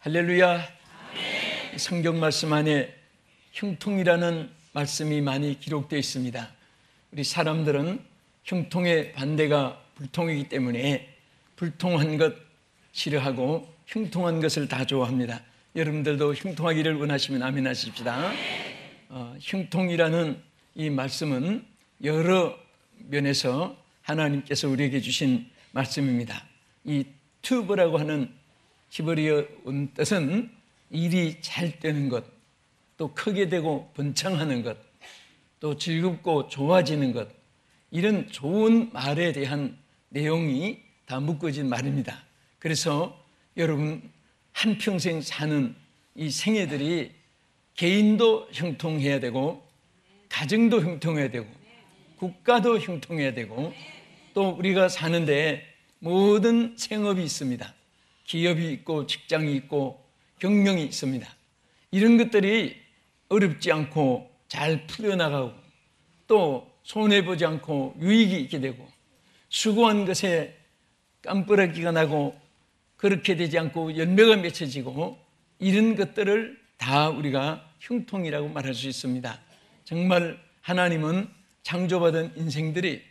할렐루야. 성경 말씀 안에 형통이라는 말씀이 많이 기록되어 있습니다. 우리 사람들은 형통의 반대가 불통이기 때문에 불통한 것 싫어하고 형통한 것을 다 좋아합니다. 여러분들도 형통하기를 원하시면 아멘 하십시다. 형통이라는 이 말씀은 여러 면에서 하나님께서 우리에게 주신 말씀입니다. 이 튜브라고 하는 히브리어 뜻은 일이 잘 되는 것, 또 크게 되고 번창하는 것, 또 즐겁고 좋아지는 것, 이런 좋은 말에 대한 내용이 다 묶어진 말입니다. 그래서 여러분 한평생 사는 이 생애들이 개인도 형통해야 되고 가정도 형통해야 되고 국가도 형통해야 되고 또 우리가 사는데 모든 생업이 있습니다. 기업이 있고 직장이 있고 경영이 있습니다. 이런 것들이 어렵지 않고 잘 풀려나가고 또 손해보지 않고 유익이 있게 되고 수고한 것에 깜빡이가 나고 그렇게 되지 않고 열매가 맺혀지고 이런 것들을 다 우리가 형통이라고 말할 수 있습니다. 정말 하나님은 창조받은 인생들이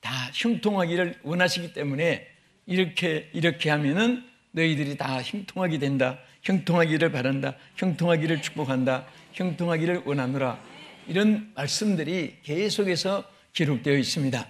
다 형통하기를 원하시기 때문에 이렇게 하면은 너희들이 다 형통하게 된다, 형통하기를 바란다, 형통하기를 축복한다, 형통하기를 원하노라, 이런 말씀들이 계속해서 기록되어 있습니다.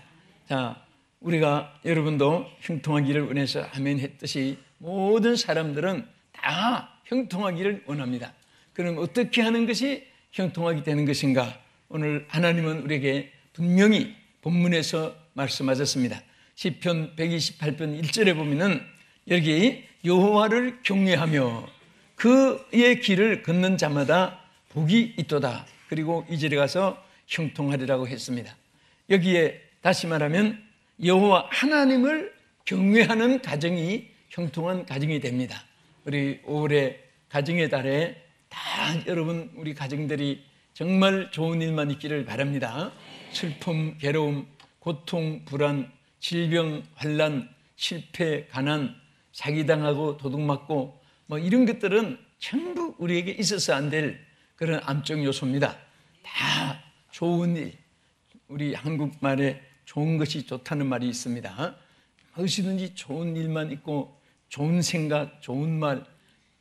자, 우리가 여러분도 형통하기를 원해서 아멘 했듯이 모든 사람들은 다 형통하기를 원합니다. 그럼 어떻게 하는 것이 형통하게 되는 것인가? 오늘 하나님은 우리에게 분명히 본문에서 말씀하셨습니다. 시편 128편 1절에 보면은 여기 여호와를 경외하며 그의 길을 걷는 자마다 복이 있도다. 그리고 2절에 가서 형통하리라고 했습니다. 여기에 다시 말하면 여호와 하나님을 경외하는 가정이 형통한 가정이 됩니다. 우리 올해 가정의 달에 다 여러분 우리 가정들이 정말 좋은 일만 있기를 바랍니다. 슬픔, 괴로움, 고통, 불안, 질병, 환난, 실패, 가난, 사기당하고 도둑맞고 뭐 이런 것들은 전부 우리에게 있어서 안 될 그런 암적 요소입니다. 다 좋은 일, 우리 한국말에 좋은 것이 좋다는 말이 있습니다. 무엇이든지 좋은 일만 있고 좋은 생각, 좋은 말,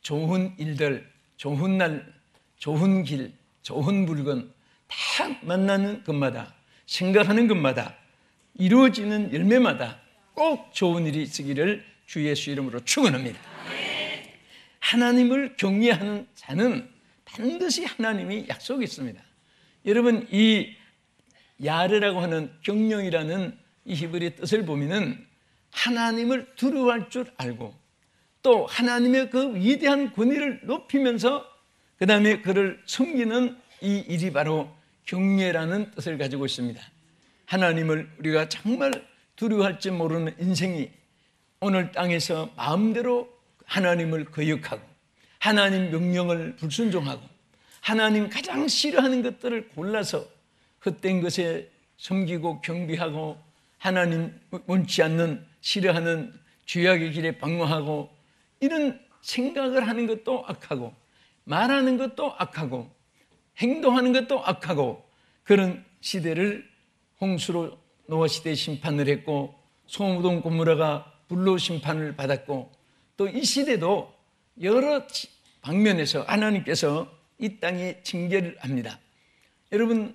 좋은 일들, 좋은 날, 좋은 길, 좋은 물건 다 만나는 것마다 생각하는 것마다 이루어지는 열매마다 꼭 좋은 일이 있기를 주 예수 이름으로 축원합니다. 하나님을 경외하는 자는 반드시 하나님이 약속이 있습니다. 여러분 이 야르라고 하는 경영이라는 이 히브리 뜻을 보면은 하나님을 두려워할 줄 알고 또 하나님의 그 위대한 권위를 높이면서 그 다음에 그를 섬기는 이 일이 바로 경외라는 뜻을 가지고 있습니다. 하나님을 우리가 정말 두려워할 줄 모르는 인생이 오늘 땅에서 마음대로 하나님을 거역하고 하나님 명령을 불순종하고 하나님 가장 싫어하는 것들을 골라서 헛된 것에 섬기고 경비하고 하나님 원치 않는 싫어하는 죄악의 길에 방황하고 이런 생각을 하는 것도 악하고 말하는 것도 악하고 행동하는 것도 악하고 그런 시대를 홍수로 노아 시대 심판을 했고 소돔 고모라가 불로 심판을 받았고 또 이 시대도 여러 방면에서 하나님께서 이 땅에 징계를 합니다. 여러분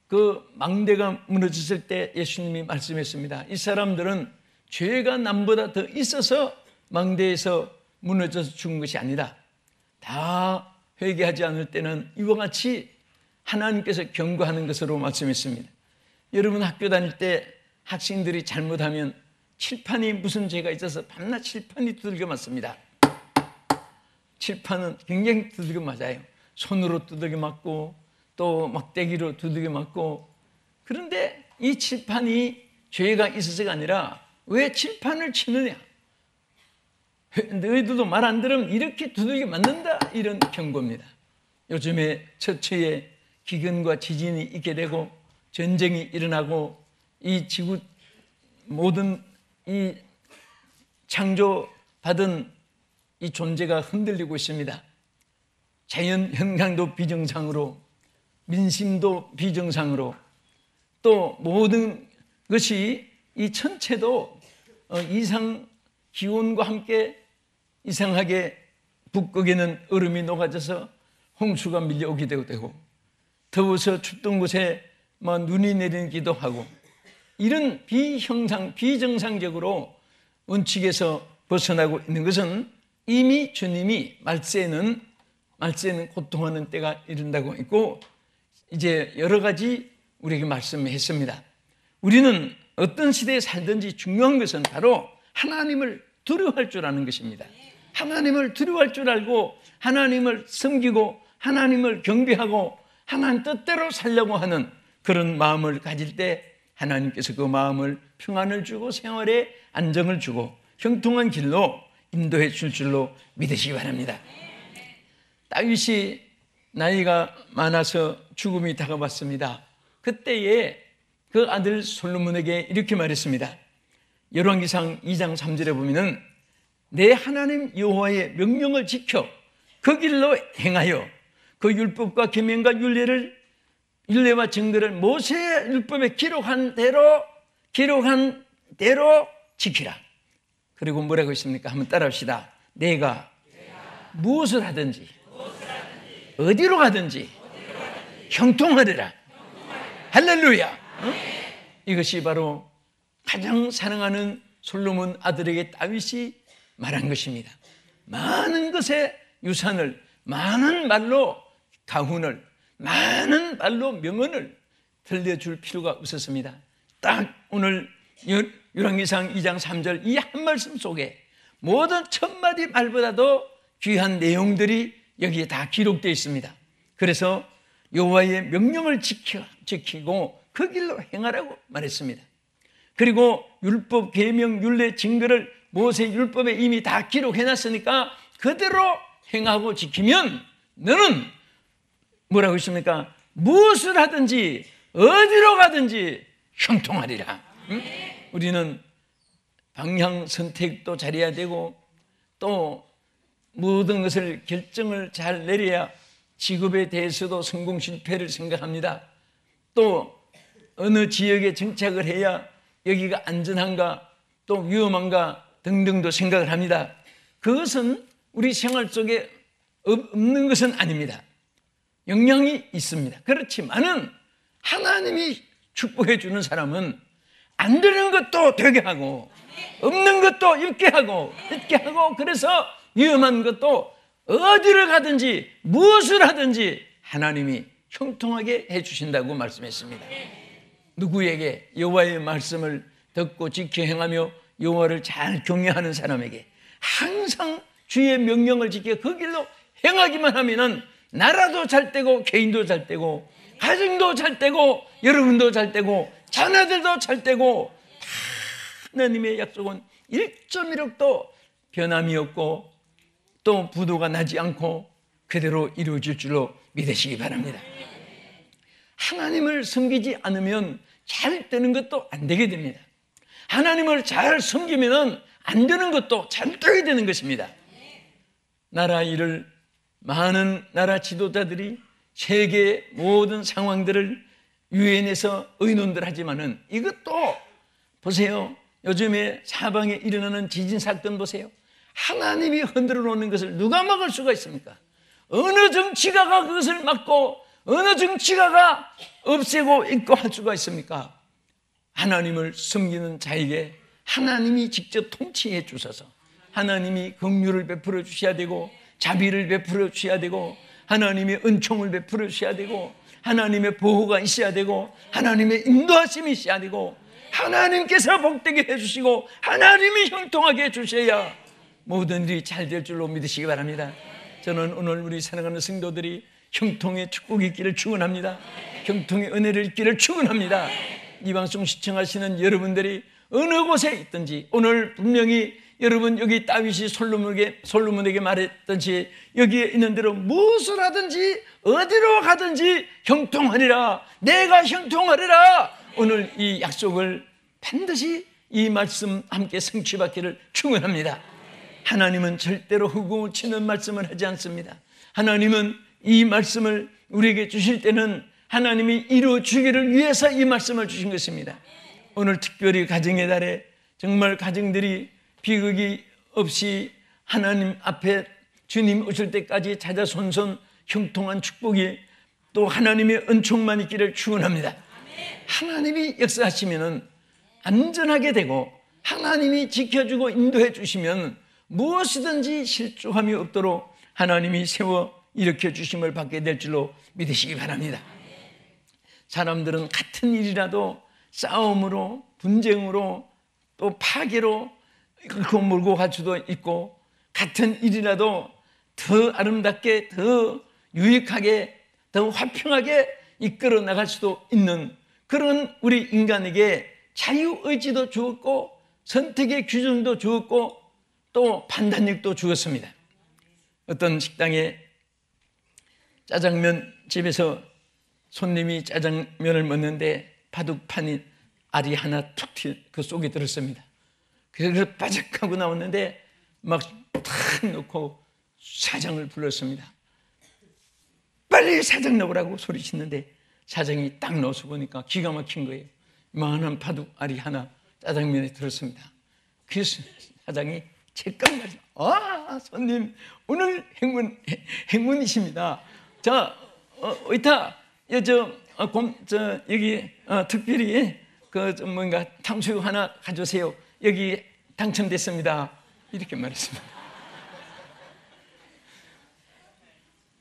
그 망대가 무너졌을 때 예수님이 말씀했습니다. 이 사람들은 죄가 남보다 더 있어서 망대에서 무너져서 죽은 것이 아니다. 다 회개하지 않을 때는 이와 같이 하나님께서 경고하는 것으로 말씀했습니다. 여러분 학교 다닐 때 학생들이 잘못하면 칠판이 무슨 죄가 있어서 밤낮 칠판이 두들겨 맞습니다. 칠판은 굉장히 두들겨 맞아요. 손으로 두들겨 맞고 또 막대기로 두들겨 맞고 그런데 이 칠판이 죄가 있어서가 아니라 왜 칠판을 치느냐? 너희들도 말 안 들으면 이렇게 두들겨 맞는다 이런 경고입니다. 요즘에 처처에 기근과 지진이 있게 되고 전쟁이 일어나고 이 지구 모든 이 창조받은 이 존재가 흔들리고 있습니다. 자연 현상도 비정상으로, 민심도 비정상으로, 또 모든 것이 이 천체도 이상 기온과 함께 이상하게 북극에는 얼음이 녹아져서 홍수가 밀려오기도 되고, 더워서 춥던 곳에 눈이 내리기도 하고, 이런 비정상적으로 원칙에서 벗어나고 있는 것은 이미 주님이 말세에는 고통하는 때가 이른다고 했고, 이제 여러 가지 우리에게 말씀했습니다. 우리는 어떤 시대에 살든지 중요한 것은 바로 하나님을 두려워할 줄 아는 것입니다. 하나님을 두려워할 줄 알고 하나님을 섬기고 하나님을 경배하고 하나님 뜻대로 살려고 하는 그런 마음을 가질 때 하나님께서 그 마음을 평안을 주고 생활에 안정을 주고 형통한 길로 인도해 줄 줄로 믿으시기 바랍니다. 다윗이 나이가 많아서 죽음이 다가왔습니다. 그때에 그 아들 솔로몬에게 이렇게 말했습니다. 열왕기상 2장 3절에 보면은 내 하나님 여호와의 명령을 지켜 그 길로 행하여 그 율법과 계명과 율례와 증거를 모세의 율법에 기록한 대로 지키라. 그리고 뭐라고 있습니까? 한번 따라합시다. 내가 무엇을 하든지 어디로 가든지 형통하리라. 할렐루야. 이것이 바로 가장 사랑하는 솔로몬 아들에게 다윗이 말한 것입니다. 많은 것의 유산을, 많은 말로 가훈을, 많은 말로 명언을 들려줄 필요가 없었습니다. 딱 오늘 열왕기상 2장 3절 이 한 말씀 속에 모든 1000마디 말보다도 귀한 내용들이 여기에 다 기록되어 있습니다. 그래서 여호와의 명령을 지키고 그 길로 행하라고 말했습니다. 그리고 율법, 계명, 율례, 증거를 모세 율법에 이미 다 기록해놨으니까 그대로 행하고 지키면 너는 뭐라고 했습니까? 무엇을 하든지 어디로 가든지 형통하리라. 응? 우리는 방향 선택도 잘해야 되고 또 모든 것을 결정을 잘 내려야 직업에 대해서도 성공 실패를 생각합니다. 또 어느 지역에 정착을 해야 여기가 안전한가 또 위험한가 등등도 생각을 합니다. 그것은 우리 생활 속에 없는 것은 아닙니다. 영향이 있습니다. 그렇지만은 하나님이 축복해 주는 사람은 안 되는 것도 되게 하고 없는 것도 있게 하고 그래서 위험한 것도 어디를 가든지 무엇을 하든지 하나님이 형통하게 해주신다고 말씀했습니다. 누구에게? 여호와의 말씀을 듣고 지켜 행하며 여호와를 잘 경외하는 사람에게 항상 주의 명령을 지켜 그 길로 행하기만 하면은 나라도 잘 되고 개인도 잘 되고 가정도 잘 되고 여러분도 잘 되고 자녀들도 잘 되고 하나님의 약속은 1.1억도 변함이 없고 또 부도가 나지 않고 그대로 이루어질 줄로 믿으시기 바랍니다. 하나님을 섬기지 않으면 잘 되는 것도 안 되게 됩니다. 하나님을 잘 섬기면 안 되는 것도 잘 되게 되는 것입니다. 나라 일을 많은 나라 지도자들이 세계의 모든 상황들을 유엔에서 의논들 하지만은 이것도 보세요. 요즘에 사방에 일어나는 지진 사건 보세요. 하나님이 흔들어 놓는 것을 누가 막을 수가 있습니까? 어느 정치가가 그것을 막고 어느 정치가가 없애고 있고 할 수가 있습니까? 하나님을 섬기는 자에게 하나님이 직접 통치해 주셔서 하나님이 긍휼을 베풀어 주셔야 되고 자비를 베풀어 주셔야 되고 하나님의 은총을 베풀어 주셔야 되고 하나님의 보호가 있어야 되고 하나님의 인도하심이 있어야 되고 하나님께서 복되게 해주시고 하나님이 형통하게 해주셔야 모든 일이 잘 될 줄로 믿으시기 바랍니다. 저는 오늘 우리 사랑하는 성도들이 형통의 축복이 있기를 축원합니다. 형통의 은혜를 있기를 축원합니다. 이 방송 시청하시는 여러분들이 어느 곳에 있든지 오늘 분명히 여러분 여기 다윗이 솔로몬에게 말했듯이 여기에 있는 대로 무엇을 하든지 어디로 가든지 형통하리라. 내가 형통하리라. 오늘 이 약속을 반드시 이 말씀 함께 성취받기를 축원합니다. 하나님은 절대로 흑공을 치는 말씀을 하지 않습니다. 하나님은 이 말씀을 우리에게 주실 때는 하나님이 이루어 주기를 위해서 이 말씀을 주신 것입니다. 오늘 특별히 가정의 달에 정말 가정들이 비극이 없이 하나님 앞에 주님 오실 때까지 자자손손 형통한 축복이 또 하나님의 은총만 있기를 축원합니다. 하나님이 역사하시면 안전하게 되고 하나님이 지켜주고 인도해 주시면 무엇이든지 실족함이 없도록 하나님이 세워 일으켜 주심을 받게 될 줄로 믿으시기 바랍니다. 사람들은 같은 일이라도 싸움으로, 분쟁으로, 또 파괴로 끌고 몰고 갈 수도 있고, 같은 일이라도 더 아름답게, 더 유익하게, 더 화평하게 이끌어 나갈 수도 있는 그런 우리 인간에게 자유의지도 주었고 선택의 규정도 주었고 또 판단력도 주었습니다. 어떤 식당에 짜장면 집에서 손님이 짜장면을 먹는데 바둑판이 알이 하나 툭 그 속에 들었습니다. 그래서 빠삭하고 나왔는데 막 탁 놓고 사장을 불렀습니다. 빨리 사장 넣으라고 소리치는데 사장이 딱 넣어서 보니까 기가 막힌 거예요. 이만한 바둑 알이 하나 짜장면에 들었습니다. 그래서 사장이 잠깐만, 손님 오늘 행운이십니다. 자, 의타, 여기 특별히 뭔가 탕수육 하나 가져오세요. 여기 당첨됐습니다. 이렇게 말했습니다.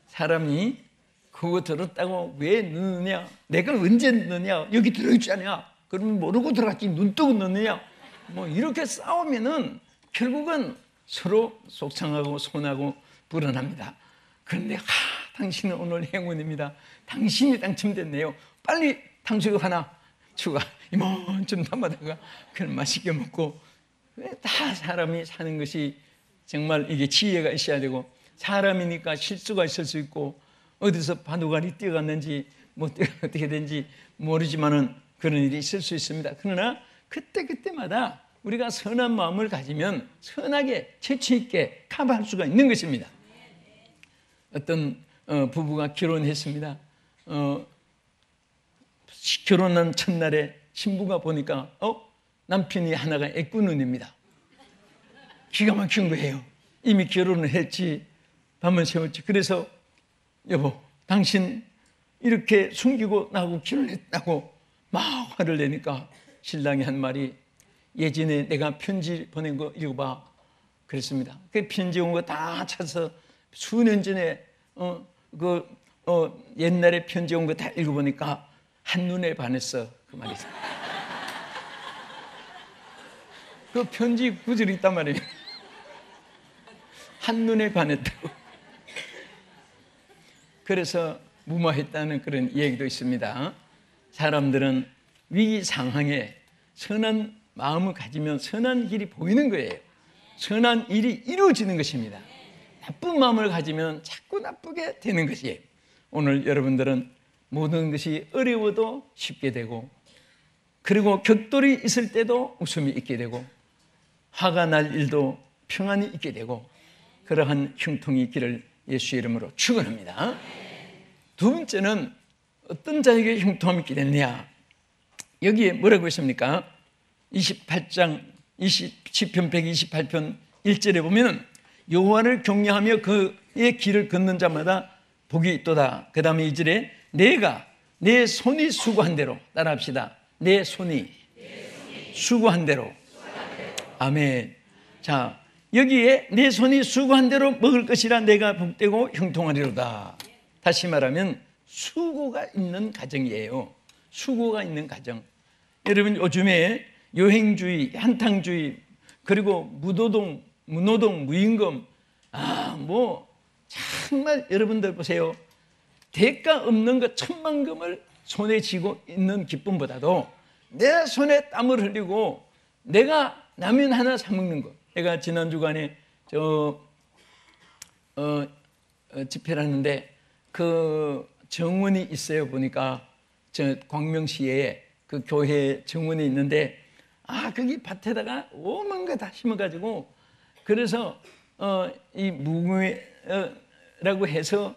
사람이 그거 들었다고 왜 넣느냐? 내가 언제 넣느냐? 여기 들어있잖아. 그러면 모르고 들어갔지. 눈 뜨고 넣느냐? 뭐 이렇게 싸우면은 결국은 서로 속상하고 손하고 불안합니다. 그런데 당신은 오늘 행운입니다. 당신이 당첨됐네요. 빨리 탕수육 하나 추가. 이만큼 담아다가 그냥 맛있게 먹고. 다 사람이 사는 것이 정말 이게 지혜가 있어야 되고, 사람이니까 실수가 있을 수 있고 어디서 바둑알이 뛰어갔는지 뭐 어떻게 된지 모르지만은 그런 일이 있을 수 있습니다. 그러나 그때마다 우리가 선한 마음을 가지면 선하게 재치 있게 커버할 수가 있는 것입니다. 어떤 부부가 결혼했습니다. 결혼한 첫날에 신부가 보니까 남편이 하나가 애꾸눈입니다. 기가 막힌 거예요. 이미 결혼을 했지, 밤을 새웠지. 그래서 여보, 당신 이렇게 숨기고 나하고 결혼했다고 막 화를 내니까 신랑이 한 말이, 예전에 내가 편지 보낸 거 읽어봐 그랬습니다. 그 편지 온 거 다 찾아서 수년 전에 옛날에 편지 온 거 다 읽어보니까 한눈에 반했어, 그 말이죠. 그 편지 구절이 있단 말이에요. 한눈에 반했다고. 그래서 무마했다는 그런 얘기도 있습니다. 사람들은 위기 상황에 선한 마음을 가지면 선한 길이 보이는 거예요. 선한 일이 이루어지는 것입니다. 나쁜 마음을 가지면 자꾸 나쁘게 되는 것이에요. 오늘 여러분들은 모든 것이 어려워도 쉽게 되고, 그리고 격돌이 있을 때도 웃음이 있게 되고, 화가 날 일도 평안이 있게 되고, 그러한 형통이 있기를 예수 이름으로 축원합니다. 두 번째는 어떤 자에게 형통함이 있게 되느냐? 여기에 뭐라고 했습니까? 28장 시편 128편 1절에 보면 여호와를 경외하며 그의 길을 걷는 자마다 복이 있도다. 그 다음에 2절에 내 손이 수고한 대로, 따라합시다. 내 손이 수고한 대로. 아멘. 자, 여기에 내 손이 수고한 대로 먹을 것이라 내가 복되고 형통하리로다. 다시 말하면 수고가 있는 가정이에요. 수고가 있는 가정. 여러분, 요즘에 여행주의, 한탕주의, 그리고 무노동, 무임금, 정말 여러분들 보세요. 대가 없는 것 천만금을 손에 쥐고 있는 기쁨보다도 내 손에 땀을 흘리고 내가 라면 하나 사 먹는 것. 제가 지난 주간에 집회를 하는데 그 정원이 있어요. 보니까 저 광명시에 그 교회 정원이 있는데 거기 밭에다가 오만 거 다 심어가지고, 그래서 이 무궁화라고 해서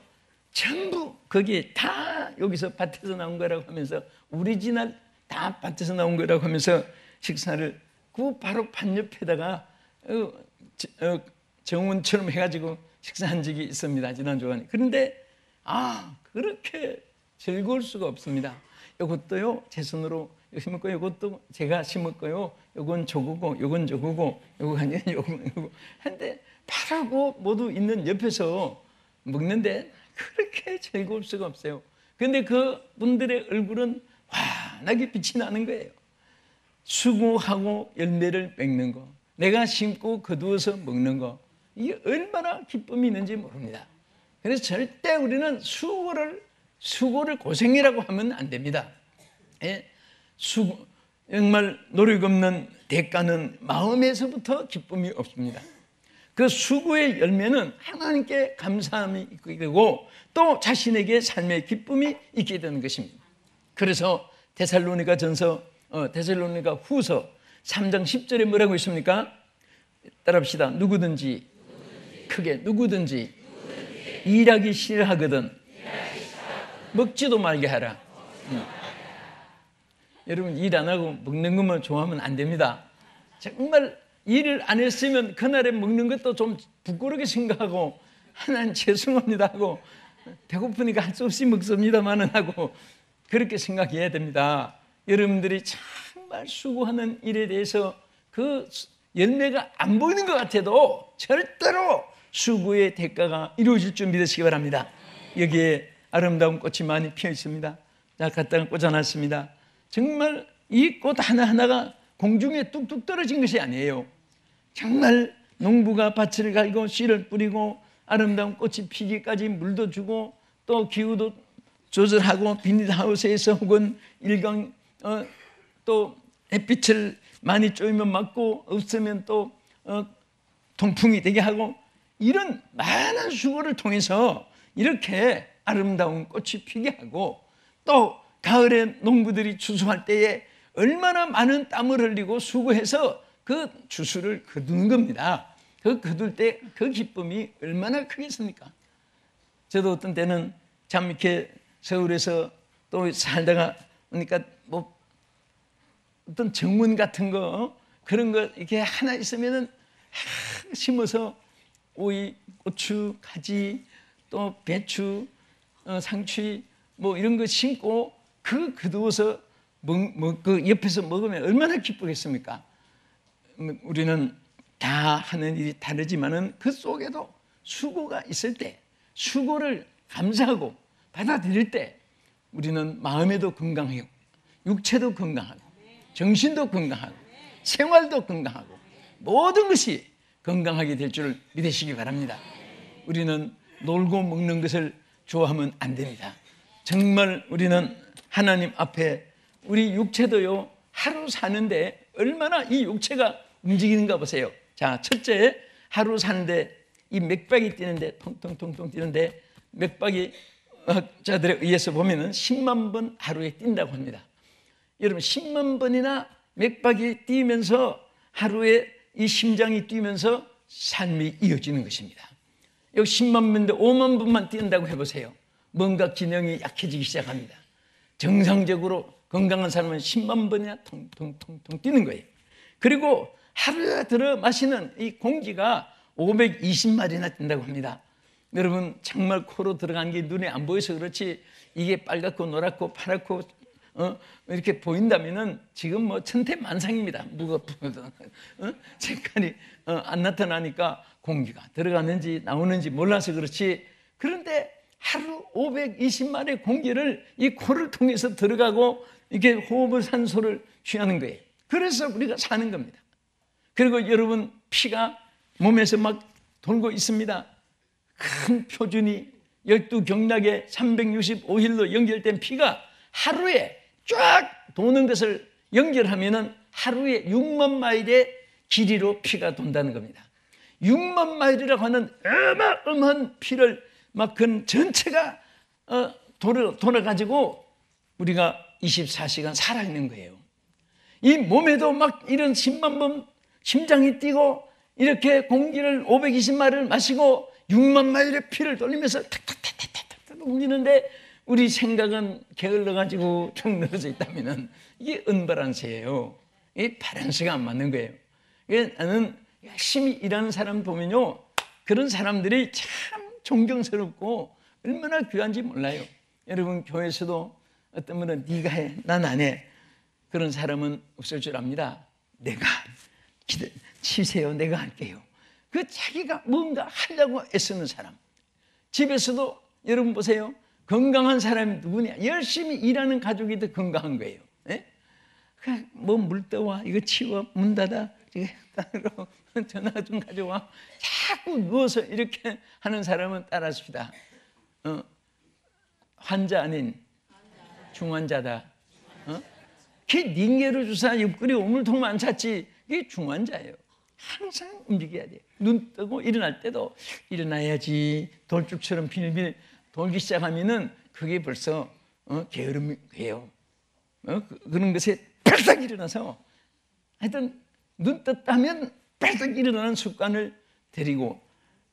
전부 거기에 다 여기서 밭에서 나온 거라고 하면서 오리지널 다 밭에서 나온 거라고 하면서 식사를 그 바로 밭 옆에다가 정원처럼 해가지고 식사한 적이 있습니다. 지난주간에. 그런데 그렇게 즐거울 수가 없습니다. 이것도요 제 손으로 심었고요, 이것도 제가 심었고요, 이건 저거고, 이건 저거고, 이거 아니에요, 이거 한데 바라고 모두 있는 옆에서 먹는데 그렇게 즐거울 수가 없어요. 그런데 그 분들의 얼굴은 환하게 빛이 나는 거예요. 수고하고 열매를 맺는 거, 내가 심고 거두어서 먹는 거, 이게 얼마나 기쁨이 있는지 모릅니다. 그래서 절대 우리는 수고를 고생이라고 하면 안 됩니다. 예? 정말 노력 없는 대가는 마음에서부터 기쁨이 없습니다. 그 수고의 열매는 하나님께 감사함이 있게 되고 또 자신에게 삶의 기쁨이 있게 되는 것입니다. 그래서 데살로니가 후서 3장 10절에 뭐라고 있습니까? 따라합시다. 누구든지 일하기 싫어하거든 먹지도 말게 하라. 여러분, 일 안 하고 먹는 것만 좋아하면 안 됩니다. 정말 일을 안 했으면 그날에 먹는 것도 좀 부끄럽게 생각하고 하나님 죄송합니다 하고 배고프니까 할 수 없이 먹습니다만은 하고 그렇게 생각해야 됩니다. 여러분들이 정말 수고하는 일에 대해서 그 열매가 안 보이는 것 같아도 절대로 수고의 대가가 이루어질 줄 믿으시기 바랍니다. 여기에 아름다운 꽃이 많이 피어 있습니다. 자, 갖다가 꽂아놨습니다. 정말 이 꽃 하나하나가 공중에 뚝뚝 떨어진 것이 아니에요. 정말 농부가 밭을 갈고 씨를 뿌리고 아름다운 꽃이 피기까지 물도 주고 또 기후도 조절하고 비닐하우스에서 혹은 일광 또 햇빛을 많이 쪼이면 맞고 없으면 또 통풍이 되게 하고 이런 많은 수고를 통해서 이렇게 아름다운 꽃이 피게 하고 또 가을에 농부들이 추수할 때에 얼마나 많은 땀을 흘리고 수고해서 그 추수를 거두는 겁니다. 그 거둘 때 그 기쁨이 얼마나 크겠습니까? 저도 어떤 때는 참 이렇게 서울에서 또 살다가 그러니까 뭐 어떤 정문 같은 거 그런 거 이렇게 하나 있으면은 심어서 오이, 고추, 가지, 또 배추, 상추 뭐 이런 거 심고 그 거두어서 그 옆에서 먹으면 얼마나 기쁘겠습니까? 우리는 다 하는 일이 다르지만은 그 속에도 수고가 있을 때, 수고를 감사하고 받아들일 때 우리는 마음에도 건강하고 육체도 건강하고 정신도 건강하고 생활도 건강하고 모든 것이 건강하게 될 줄 믿으시기 바랍니다. 우리는 놀고 먹는 것을 좋아하면 안 됩니다. 정말 우리는 하나님 앞에 우리 육체도요 하루 사는데 얼마나 이 육체가 움직이는가 보세요. 자, 첫째, 하루 사는데 이 맥박이 뛰는데 통통통통 뛰는데 맥박이 자들에 의해서 보면은 10만 번 하루에 뛴다고 합니다. 여러분 10만 번이나 맥박이 뛰면서 하루에 이 심장이 뛰면서 삶이 이어지는 것입니다. 여기 10만 번인데 5만 번만 뛴다고 해보세요. 뭔가 기능이 약해지기 시작합니다. 정상적으로 건강한 사람은 10만 번이나 통통통통 뛰는 거예요. 그리고 하루에 들어 마시는 이 공기가 520마리나 뛴다고 합니다. 여러분 정말 코로 들어간 게 눈에 안 보여서 그렇지 이게 빨갛고 노랗고 파랗고 이렇게 보인다면은 지금 뭐 천태만상입니다. 무겁거든. 색깔이 안 나타나니까 공기가 들어가는지 나오는지 몰라서 그렇지. 그런데 하루 520마리의 공기를 이 코를 통해서 들어가고 이렇게 호흡을 산소를 취하는 거예요. 그래서 우리가 사는 겁니다. 그리고 여러분 피가 몸에서 막 돌고 있습니다. 큰 표준이 12경락에 365일로 연결된 피가 하루에 쫙 도는 것을 연결하면은 하루에 6만 마일의 길이로 피가 돈다는 겁니다. 6만 마일이라고 하는 어마어마한 피를 막 그 전체가 돌아가지고 우리가 24시간 살아있는 거예요. 이 몸에도 막 이런 10만 번 심장이 뛰고 이렇게 공기를 520마리를 마시고 6만 마일의 피를 돌리면서 탁탁탁탁탁탁 움직이는데 우리 생각은 게을러가지고 쭉 늘어져 있다면 이게 은바란스예요. 이 바란스가 안 맞는 거예요. 나는 열심히 일하는 사람 보면요, 그런 사람들이 참 존경스럽고 얼마나 귀한지 몰라요. 여러분, 교회에서도 어떤 분은 네가 해, 난 안 해, 그런 사람은 없을 줄 압니다. 내가 치세요, 내가 할게요. 그 자기가 뭔가 하려고 애쓰는 사람. 집에서도 여러분 보세요, 건강한 사람이 누구냐? 열심히 일하는 가족이 더 건강한 거예요. 예? 뭐 물 떠와, 이거 치워, 문 닫아, 따로 전화 좀 가져와. 자꾸 누워서 이렇게 하는 사람은 따라합시다. 환자 아닌 중환자다. 걔 닝게로 주사 옆구리 우물통만 찾지, 그게 중환자예요. 항상 움직여야 돼요. 눈 뜨고 일어날 때도 일어나야지. 돌죽처럼 빌빌 돌기 시작하면은 그게 벌써 게으름이에요. 그런 것에 빨딱 일어나서 하여튼 눈 떴다면 빨딱 일어나는 습관을 들이고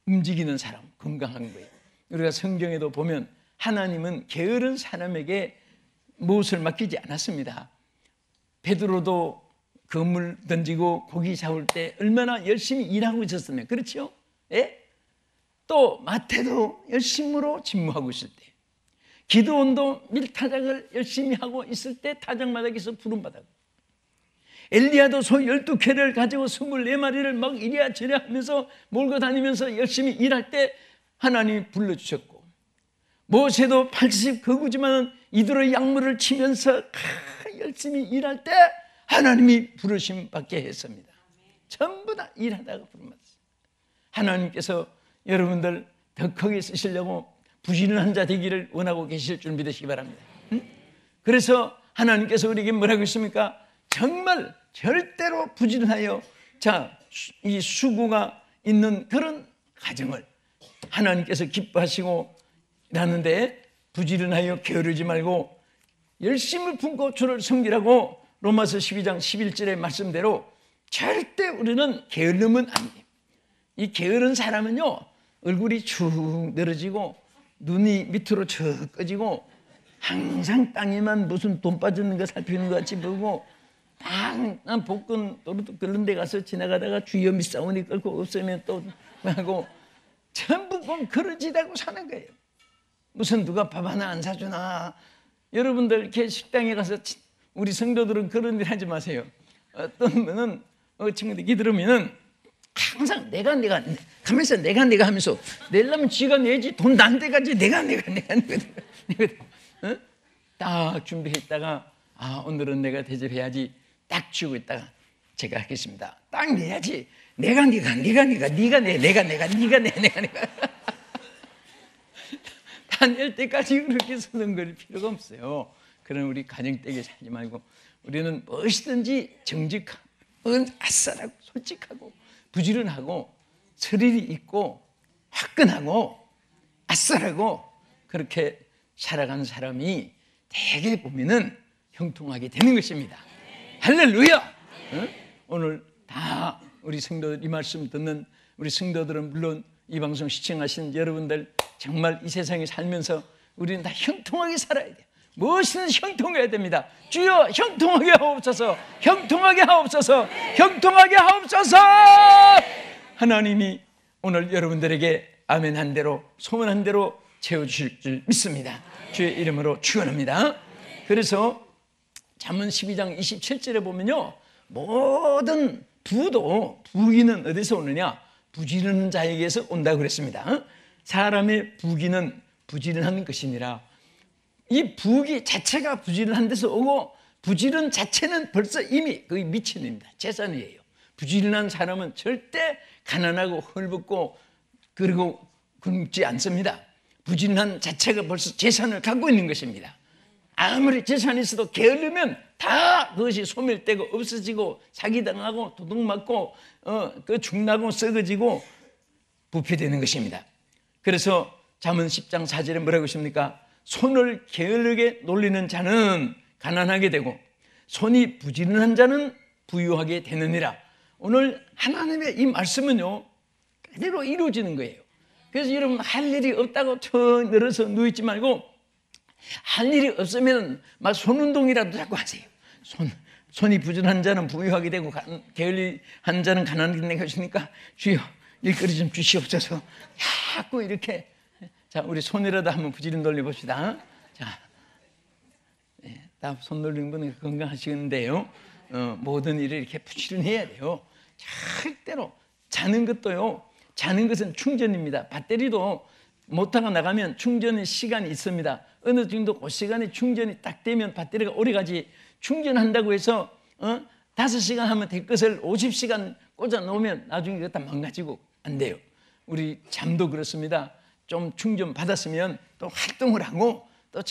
움직이는 사람, 건강한 거예요. 우리가 성경에도 보면 하나님은 게으른 사람에게 무엇을 맡기지 않았습니다. 베드로도 그물 던지고 고기 잡을 때 얼마나 열심히 일하고 있었으면, 그렇죠? 예? 또 마태도 열심으로 직무하고 있을 때, 기드온도 밀타작을 열심히 하고 있을 때 타작마당에서 부름받았고, 엘리야도 소 12쾌를 가지고 24마리를 막 이리야 저리야 하면서 몰고 다니면서 열심히 일할 때 하나님이 불러주셨고, 모세도 80 거구지만 이들의 약물을 치면서 열심히 일할 때 하나님이 부르심 받게 했습니다. 전부 다 일하다가 부름받았어요. 하나님께서 여러분들 더 크게 쓰시려고 부지런한 자 되기를 원하고 계실 줄 믿으시기 바랍니다. 그래서 하나님께서 우리에게 뭐라고 했습니까? 정말 절대로 부지런하여 이 수고가 있는 그런 가정을 하나님께서 기뻐하시고 라는데, 부지런하여 게으르지 말고 열심을 품고 주를 섬기라고 로마서 12장 11절의 말씀대로 절대 우리는 게으르면 안 돼요. 이 게으른 사람은요, 얼굴이 축 늘어지고 눈이 밑으로 척 꺼지고 항상 땅에만 무슨 돈 빠지는 거 살피는 것 같이 보고, 난 복근 또르륵 그런 데 가서 지나가다가 주여 밑사오니 끌고 없으면 또 하고 전부 그러지다고 사는 거예요. 무슨 누가 밥 하나 안 사주나. 여러분들 이렇게 식당에 가서, 우리 성도들은 그런 일 하지 마세요. 어떤 분은 친구들이 들으면은 항상 내가 가면서 내가 하면서 내려면 지가 내지, 돈 난 데까지 내가 딱 준비했다가 오늘은 내가 대접해야지 딱 쥐고 있다가 제가 하겠습니다. 딱 내야지. 네가 내, 다 낼 때까지 그렇게 서성거릴 필요가 없어요. 그런 우리 가정되게 살지 말고, 우리는 무엇이든지 정직하고 아싸라고 솔직하고 부지런하고 스릴이 있고 화끈하고 아싸라고 그렇게 살아가는 사람이 대개 보면은 형통하게 되는 것입니다. 할렐루야! 오늘 다 우리 성도들, 이 말씀 듣는 우리 성도들은 물론 이 방송 시청하신 여러분들, 정말 이 세상에 살면서 우리는 다 형통하게 살아야 돼요. 무엇이든지 형통해야 됩니다. 주여 형통하게 하옵소서, 형통하게 하옵소서, 형통하게 하옵소서. 하나님이 오늘 여러분들에게 아멘한 대로, 소원한 대로 채워주실 줄 믿습니다. 주의 이름으로 축원합니다. 그래서 잠언 12장 27절에 보면요, 모든 부귀는 어디서 오느냐? 부지런한 자에게서 온다고 그랬습니다. 사람의 부귀는 부지런한 것이니라. 이 부귀 자체가 부지런한 데서 오고, 부지런 자체는 벌써 이미 거의 미친입니다. 재산이에요. 부지런한 사람은 절대 가난하고 헐벗고 그리고 굶지 않습니다. 부지런한 자체가 벌써 재산을 갖고 있는 것입니다. 아무리 재산이 있어도 게으르면 다 그것이 소멸되고 없어지고 사기당하고 도둑맞고 그 죽나고 썩어지고 부패되는 것입니다. 그래서 잠언 10장 4절에 뭐라고 했습니까? 손을 게으르게 놀리는 자는 가난하게 되고 손이 부지런한 자는 부유하게 되느니라. 오늘 하나님의 이 말씀은요, 그대로 이루어지는 거예요. 그래서 여러분, 할 일이 없다고 쳐 늘어서 누워있지 말고, 할 일이 없으면 막 손운동이라도 자꾸 하세요. 손이 부지런한 자는 부유하게 되고 게을리한 자는 가난하게 되고 하시니까, 주여 일거리 좀 주시옵소서. 자꾸 이렇게. 자, 우리 손이라도 한번 부지런 돌려봅시다. 자, 다 손 돌리는 분은 건강하시는데요, 모든 일을 이렇게 부지런히 해야 돼요. 절대로 자는 것도요, 자는 것은 충전입니다. 배터리도 모터가 나가면 충전의 시간이 있습니다. 어느 정도 그 시간에 충전이 딱 되면 배터리가 오래가지, 충전한다고 해서 5시간 하면 될 것을 50시간 꽂아 놓으면 나중에 그거 다 망가지고 안 돼요. 우리 잠도 그렇습니다. 좀 충전 받았으면 또 활동을 하고, 또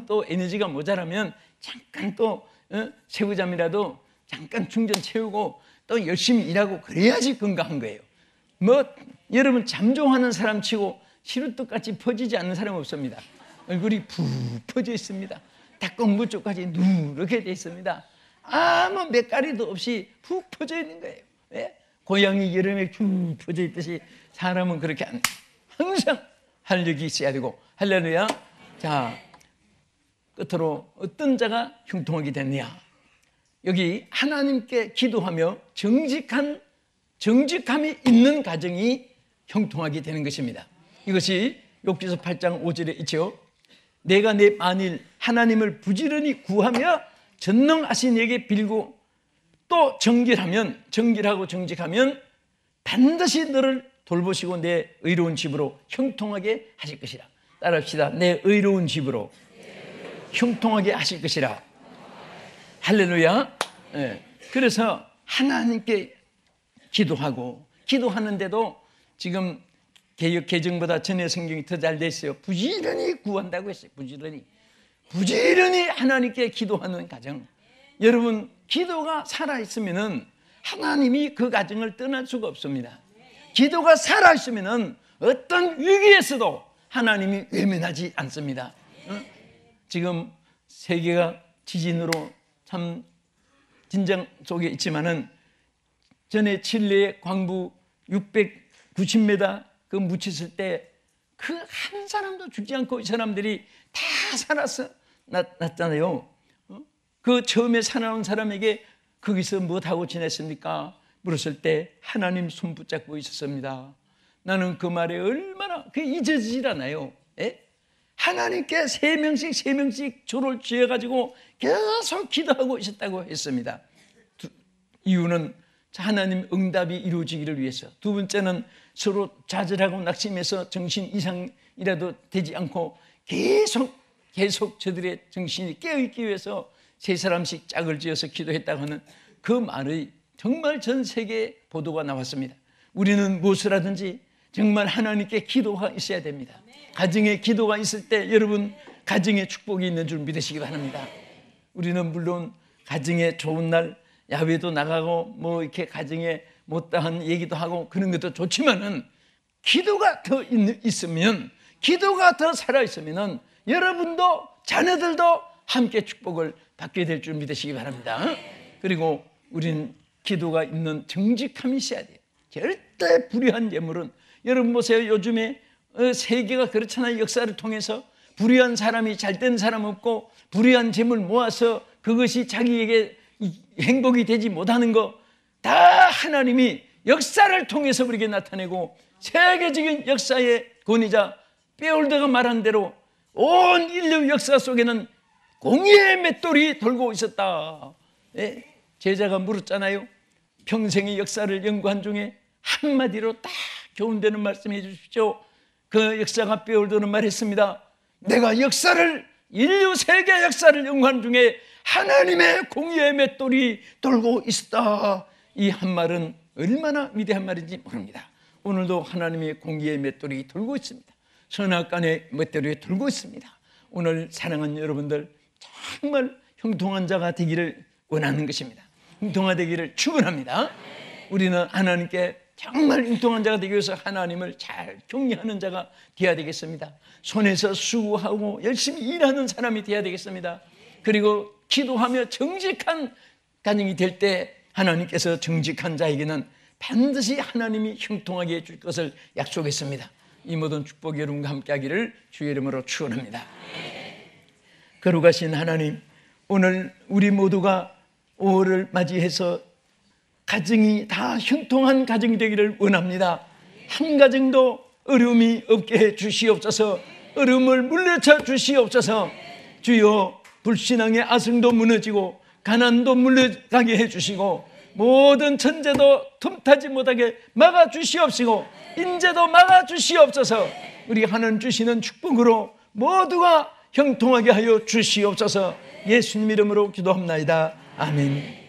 또 에너지가 모자라면 잠깐 또 새우잠이라도 잠깐 충전 채우고 또 열심히 일하고, 그래야지 건강한 거예요. 뭐 여러분, 잠 좋아하는 사람 치고 시루떡같이 퍼지지 않는 사람 없습니다. 얼굴이 푹 퍼져 있습니다. 닭공부 쪽까지 누렇게 돼 있습니다. 아무 몇가리도 없이 푹 퍼져 있는 거예요. 예? 고양이 여름에 쭉 퍼져 있듯이 사람은 그렇게 항상 활력이 있어야 되고. 할렐루야. 자, 끝으로 어떤 자가 형통하게 됐느냐. 여기 하나님께 기도하며 정직함이 있는 가정이 형통하게 되는 것입니다. 이것이 욥기서 8장 5절에 있죠. 내가 만일 하나님을 부지런히 구하며 전능하신 이에게 빌고 또 정결하고 정직하면 반드시 너를 돌보시고 내 의로운 집으로 형통하게 하실 것이라. 따라합시다. 내 의로운 집으로 형통하게 하실 것이라. 할렐루야. 네. 그래서 하나님께 기도하는데도 지금 개역 개정보다 전에 성경이 더 잘 돼 있어요. 부지런히 구한다고 했어요. 부지런히 하나님께 기도하는 가정. 여러분, 기도가 살아있으면 하나님이 그 가정을 떠날 수가 없습니다. 기도가 살아있으면 어떤 위기에서도 하나님이 외면하지 않습니다. 지금 세계가 지진으로 참 진정 속에 있지만은, 전에 칠레의 광부 690m 그 묻혔을 때 그 한 사람도 죽지 않고 이 사람들이 다 살아서 났잖아요. 그 처음에 살아온 사람에게 거기서 무엇하고 지냈습니까? 물었을 때 하나님 손 붙잡고 있었습니다. 나는 그 말에 얼마나 잊어지질 않아요. 예? 하나님께 세 명씩 조를 지어가지고 계속 기도하고 있었다고 했습니다. 이유는 하나님 응답이 이루어지기를 위해서. 두 번째는 서로 좌절하고 낙심해서 정신 이상이라도 되지 않고 계속 저들의 정신이 깨어있기 위해서 세 사람씩 짝을 지어서 기도했다고 하는 그 말의 정말 전 세계에 보도가 나왔습니다. 우리는 무엇을 하든지 정말 하나님께 기도가 있어야 됩니다. 가정에 기도가 있을 때 여러분, 가정에 축복이 있는 줄 믿으시기 바랍니다. 우리는 물론 가정에 좋은 날 야외도 나가고 뭐 이렇게 가정에 못다한 얘기도 하고 그런 것도 좋지만은, 기도가 더 있으면, 기도가 더 살아있으면 여러분도 자녀들도 함께 축복을 받게 될 줄 믿으시기 바랍니다. 그리고 우리는 기도가 있는 정직함이 있어야 돼요. 절대 불의한 예물은, 여러분 보세요. 요즘에 세계가 그렇잖아요. 역사를 통해서 불의한 사람이 잘된 사람 없고, 불의한 재물 모아서 그것이 자기에게 행복이 되지 못하는 거 다 하나님이 역사를 통해서 우리에게 나타내고, 세계적인 역사의 권위자 베올드가 말한 대로 온 인류 역사 속에는 공의의 맷돌이 돌고 있었다. 예? 제자가 물었잖아요. 평생의 역사를 연구한 중에 한마디로 딱 교훈되는 말씀 해주십시오. 그 역사가 베올드는 말했습니다. 내가 인류 세계 역사를 연구한 중에 하나님의 공의의 맷돌이 돌고 있었다. 이 한 말은 얼마나 위대한 말인지 모릅니다. 오늘도 하나님의 공의의 맷돌이 돌고 있습니다. 선악간의 맷돌이 돌고 있습니다. 오늘 사랑하는 여러분들, 정말 형통한 자가 되기를 원하는 것입니다. 형통하되기를 축원합니다. 우리는 하나님께 정말 형통한 자가 되기 위해서 하나님을 잘 경외하는 자가 되어야 되겠습니다. 손에서 수고하고 열심히 일하는 사람이 되어야 되겠습니다. 그리고 기도하며 정직한 가정이 될 때 하나님께서 정직한 자에게는 반드시 하나님이 형통하게 해줄 것을 약속했습니다. 이 모든 축복이 여러분과 함께하기를 주의 이름으로 축원합니다. 거룩하신 하나님, 오늘 우리 모두가 5월을 맞이해서 가정이 다 형통한 가정이 되기를 원합니다. 한 가정도 어려움이 없게 해 주시옵소서. 어려움을 물리쳐 주시옵소서. 주여, 불신앙의 아성도 무너지고 가난도 물러가게 해 주시고 모든 천재도 틈타지 못하게 막아 주시옵시고 인재도 막아 주시옵소서. 우리 하나님 주시는 축복으로 모두가 형통하게 하여 주시옵소서. 예수님 이름으로 기도합나이다. 아멘.